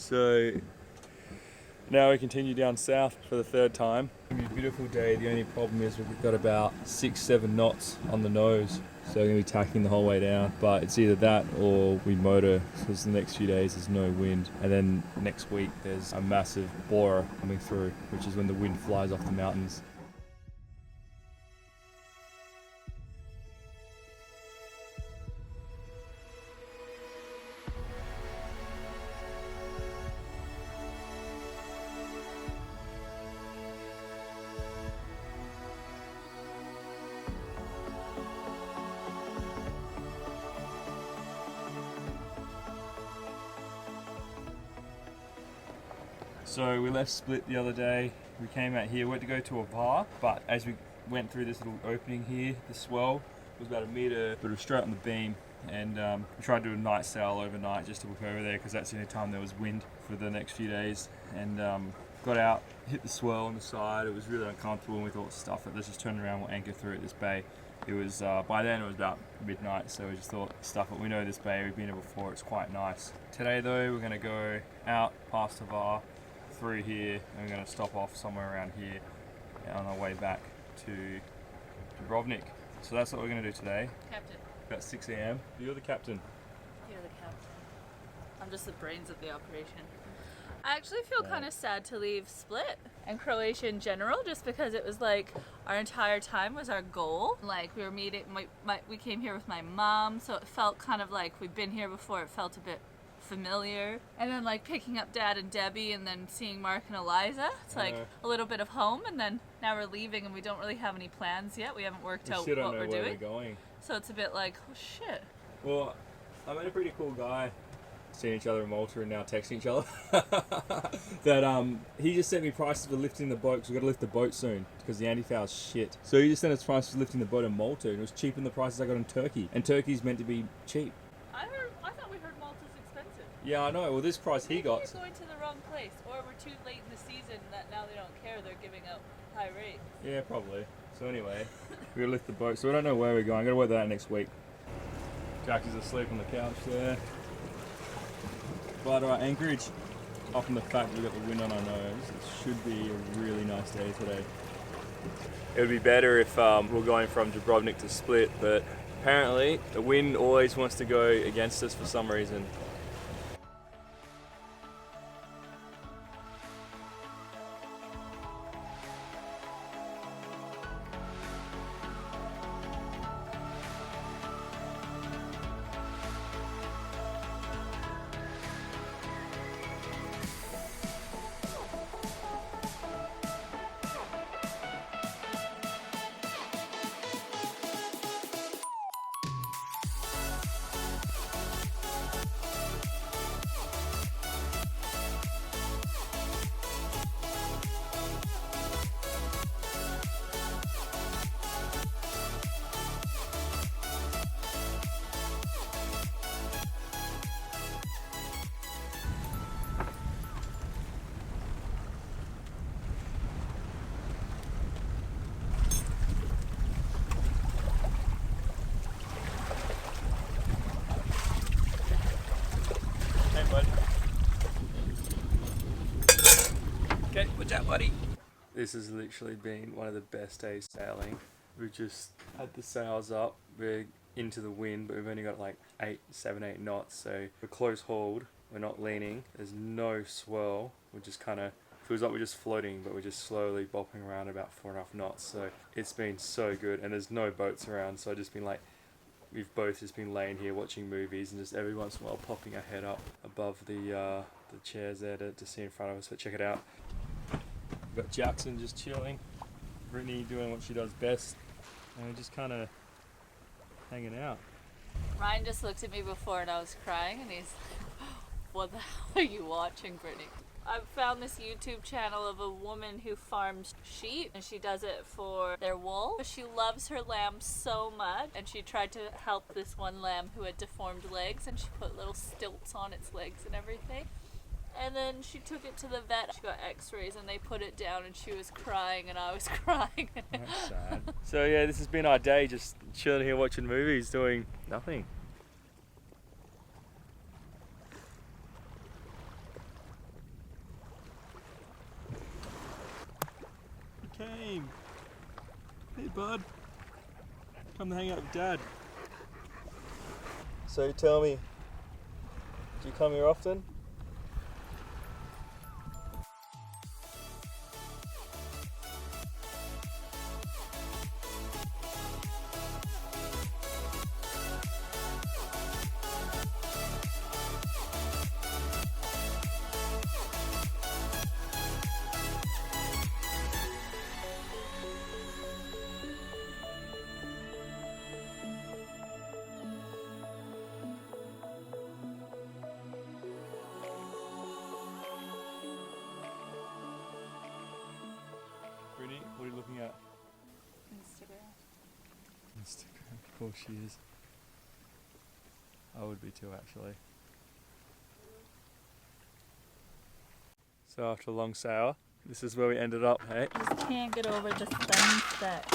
So now we continue down south for the third time. It's gonna be a beautiful day. The only problem is we've got about 6-7 knots on the nose. So we're gonna be tacking the whole way down. But it's either that or we motor, because the next few days there's no wind. And then next week there's a massive borer coming through, which is when the wind flies off the mountains. So we left Split the other day, we came out here, went to go to a bar, but as we went through this little opening here, the swell was about a metre, but it was straight on the beam, and we tried to do a night sail overnight just to look over there because that's the only time there was wind for the next few days, and got out, hit the swell on the side. It was really uncomfortable and we thought, stuff it, let's just turn around, we'll anchor through at this bay. It was, by then it was about midnight, so we just thought, stuff it, we know this bay, we've been here before, it's quite nice. Today though, we're going to go out past the bar, through here, and we're going to stop off somewhere around here on our way back to Dubrovnik. So that's what we're going to do today. Captain. About 6 a.m. You're the captain. You're the captain. I'm just the brains of the operation. I actually feel kind of sad to leave Split and Croatia in general, just because it was like our entire time was our goal. Like we were meeting, we came here with my mom, so it felt kind of like we've been here before. It felt a bit familiar, and then like picking up Dad and Debbie and then seeing Mark and Eliza, it's like a little bit of home, and then now we're leaving and we don't really have any plans yet. We haven't worked out what we're doing, so it's a bit like, oh shit. Well, I met a pretty cool guy, seeing each other in Malta and now texting each other, that he just sent me prices for lifting the boat, because we've got to lift the boat soon because the anti-foul's shit. So he just sent us prices for lifting the boat in Malta, and it was cheaper than the prices I got in Turkey, and Turkey's meant to be cheap. Yeah, I know. Well, this price he got. We're going to the wrong place, or we're too late in the season that now they don't care. They're giving out high rates. Yeah, probably. So anyway, we're gonna lift the boat. So we don't know where we're going. I'm gonna work that out next week. Jackie's asleep on the couch there. But alright, Anchorage. Off from the fact that we've got the wind on our nose, it should be a really nice day today. It would be better if we're going from Dubrovnik to Split, but apparently the wind always wants to go against us for some reason. Okay, what's up, buddy? This has literally been one of the best days sailing. We've just had the sails up, we're into the wind, but we've only got like 7, 8 knots, so we're close hauled, we're not leaning, there's no swell, we're just kind of, feels like we're just floating, but we're just slowly bopping around about 4.5 knots, so it's been so good, and there's no boats around, so I've just been like, we've both just been laying here watching movies and just every once in a while popping our head up above the chairs there to see in front of us, but check it out. We've got Jackson just chilling, Brittni doing what she does best, and we're just kind of hanging out. Ryan just looked at me before and I was crying, and he's like, what the hell are you watching, Brittni? I found this YouTube channel of a woman who farms sheep, and she does it for their wool. She loves her lambs so much, and she tried to help this one lamb who had deformed legs, and she put little stilts on its legs and everything. And then she took it to the vet. She got x-rays and they put it down, and she was crying and I was crying. That's sad. So yeah, this has been our day, just chilling here watching movies, doing nothing. Hey bud, come to hang out with Dad. So tell me, do you come here often? Brittni, what are you looking at? Instagram, of course she is. I would be too, actually. So after a long sail, this is where we ended up, hey? Just can't get over the sunset.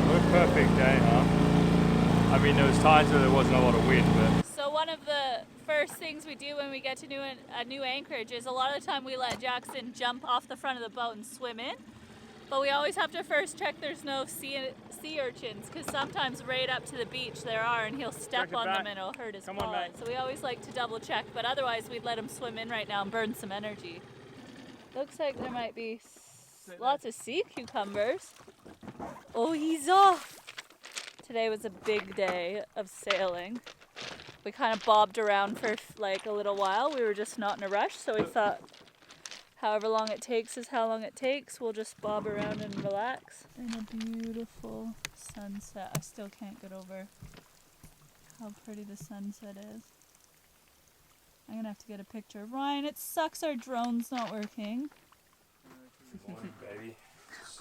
What a perfect day, huh? I mean, there was times where there wasn't a lot of wind, but... So one of the first things we do when we get to a new Anchorage is a lot of the time we let Jackson jump off the front of the boat and swim in. But we always have to first check there's no sea urchins, because sometimes right up to the beach there are, and he'll step on them and it'll hurt his paw. So we always like to double check, but otherwise we'd let him swim in right now and burn some energy. Looks like there might be lots of sea cucumbers. Oh, he's off! Today was a big day of sailing. We kind of bobbed around for like a little while. We were just not in a rush, so we thought however long it takes is how long it takes. We'll just bob around and relax. And a beautiful sunset. I still can't get over how pretty the sunset is. I'm gonna have to get a picture. Ryan, it sucks our drone's not working. Morning, baby.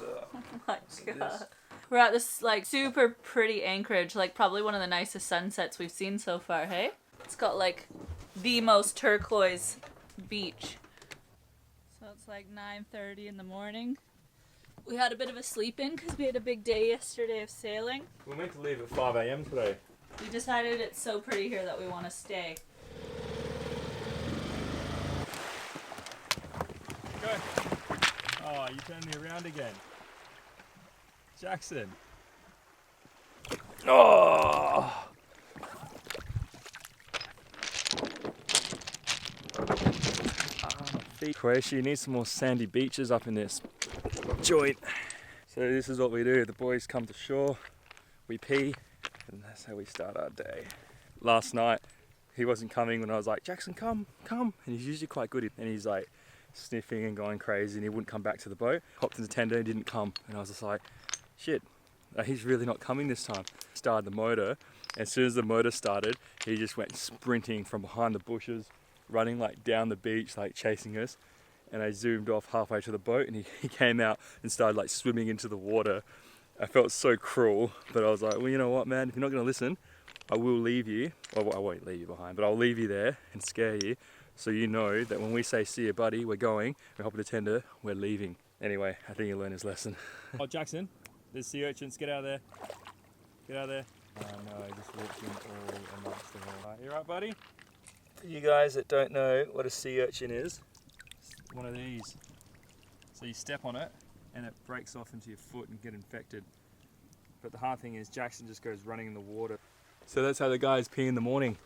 Oh my god. We're at this like super pretty Anchorage, like probably one of the nicest sunsets we've seen so far, hey? It's got like the most turquoise beach. So it's like 9:30 in the morning. We had a bit of a sleep in because we had a big day yesterday of sailing. We're meant to leave at 5 a.m. today. We decided it's so pretty here that we want to stay. Go. Oh, you turned me around again. Jackson. Oh! Croatia, you need some more sandy beaches up in this joint. So this is what we do. The boys come to shore, we pee, and that's how we start our day. Last night, he wasn't coming when I was like, Jackson, come. And he's usually quite good. And he's like sniffing and going crazy, and he wouldn't come back to the boat. Hopped in the tender and didn't come. And I was just like, shit, he's really not coming this time. Started the motor. As soon as the motor started, he just went sprinting from behind the bushes, running like down the beach, like chasing us. And I zoomed off halfway to the boat, and he came out and started like swimming into the water. I felt so cruel, but I was like, well, you know what, man, if you're not gonna listen, I will leave you. Well, I won't leave you behind, but I'll leave you there and scare you, so you know that when we say, see you buddy, we're going, we're hopping the tender, we're leaving. Anyway, I think he learned his lesson. Oh, Jackson, there's sea urchins, get out of there. Get out of there. Oh no, he just walked in all amongst them all. You right, buddy? For you guys that don't know what a sea urchin is, it's one of these. So you step on it, and it breaks off into your foot and get infected. But the hard thing is Jackson just goes running in the water. So that's how the guys pee in the morning.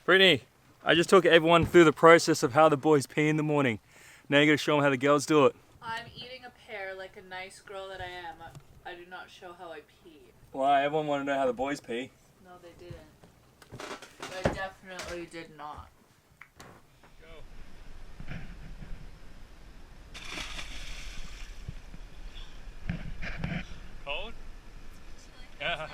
Brittni, I just took everyone through the process of how the boys pee in the morning. Now you gotta show them how the girls do it. I'm eating a pear like a nice girl that I am. I do not show how I pee. Why? Everyone want to know how the boys pee. No, they didn't. They definitely did not. Cold? Yeah.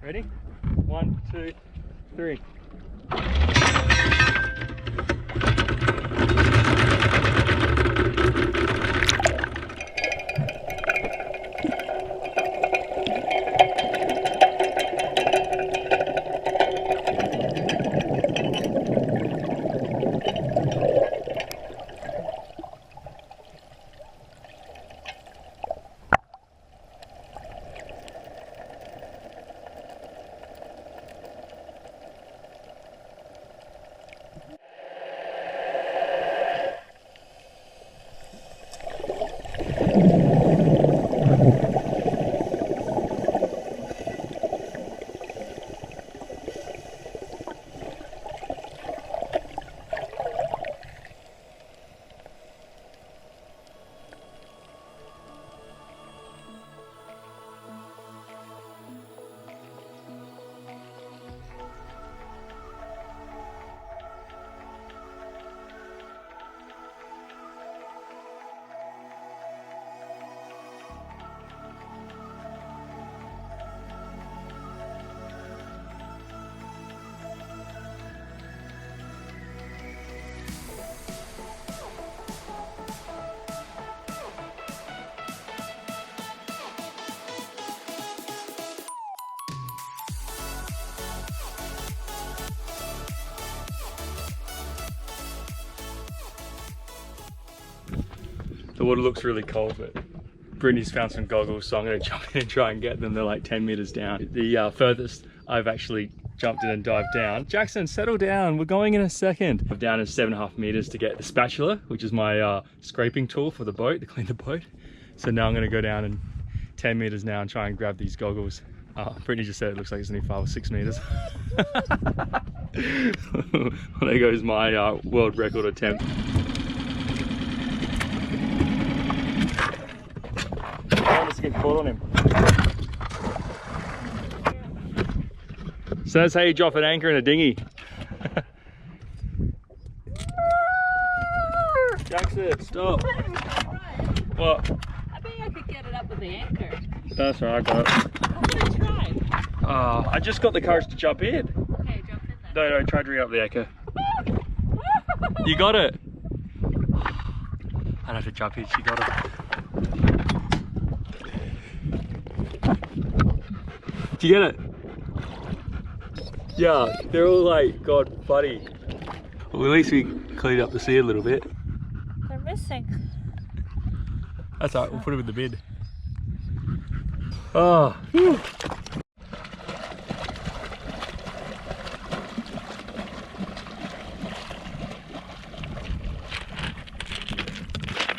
Ready? 1, 2, The water looks really cold, but Brittni's found some goggles, so I'm going to jump in and try and get them. They're like 10 meters down. The furthest I've actually jumped in and dived down. Jackson, settle down. We're going in a second. I'm down in 7.5 meters to get the spatula, which is my scraping tool for the boat, to clean the boat. So now I'm going to go down in 10 meters now and try and grab these goggles. Brittni just said it looks like it's only 5 or 6 meters. Well, there goes my world record attempt. Oh, just get caught on him. So that's how you drop an anchor in a dinghy. Jackson, stop. What? I bet I could get it up with the anchor. That's right, I got it. I'm gonna try. I just got the courage to jump in. Okay, jump in then. No, try to ring up the anchor. You got it. I don't have to jump in, she got it. Did you get it? Yeah, they're all like, God, buddy. Well, at least we cleaned up the sea a little bit. They're missing. That's alright, we'll put them in the bin. Oh, whew.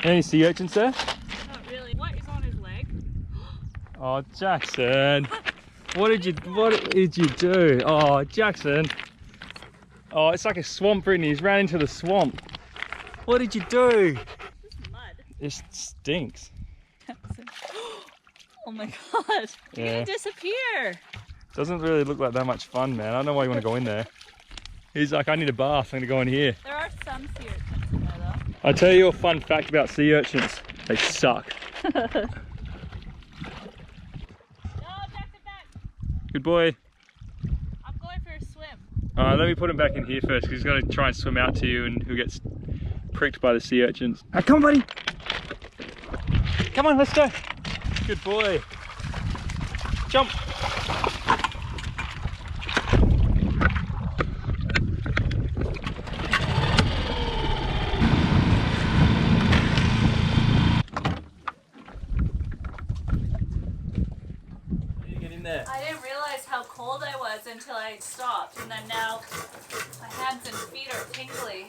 Any sea urchins there? Not really. What is on his leg? Oh, Jackson. What did you do? Oh, Jackson. Oh, it's like a swamp, Brittni. He's ran into the swamp. What did you do? This is mud. It stinks. Oh my god. You're Yeah. gonna disappear. Doesn't really look like that much fun, man. I don't know why you want to go in there. He's like, I need a bath. I'm going to go in here. There are some sea urchins in there though. I'll tell you a fun fact about sea urchins. They suck. Good boy. I'm going for a swim. Alright, let me put him back in here first because he's going to try and swim out to you and who gets pricked by the sea urchins. Ah, come on, buddy. Come on, let's go. Good boy. Jump. There. I didn't realize how cold I was until I stopped, and then now my hands and feet are tingly.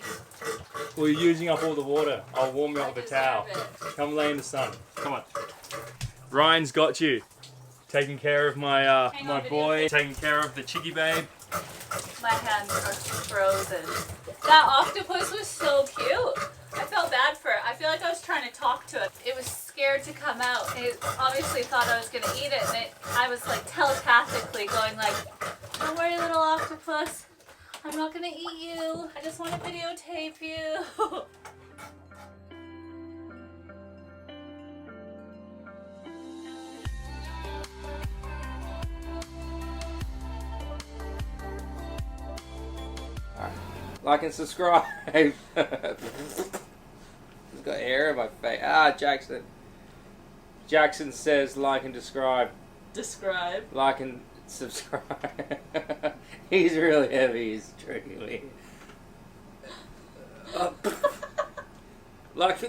Well, you're using up all the water. I'll warm you up with a towel. It. Come lay in the sun. Come on. Ryan's got you. Taking care of my my boy. Taking care of the chickie babe. My hands are frozen. That octopus was so cute. I felt bad for it. I feel like I was trying to talk to it. It was scared to come out. It obviously thought I was going to eat it, and I was like telepathically going like, don't worry, little octopus. I'm not going to eat you. I just want to videotape you. Like and subscribe. It's got hair in my face. Ah, Jackson. Jackson says like and describe. Describe. Like and subscribe. He's really heavy. He's tricking me. Like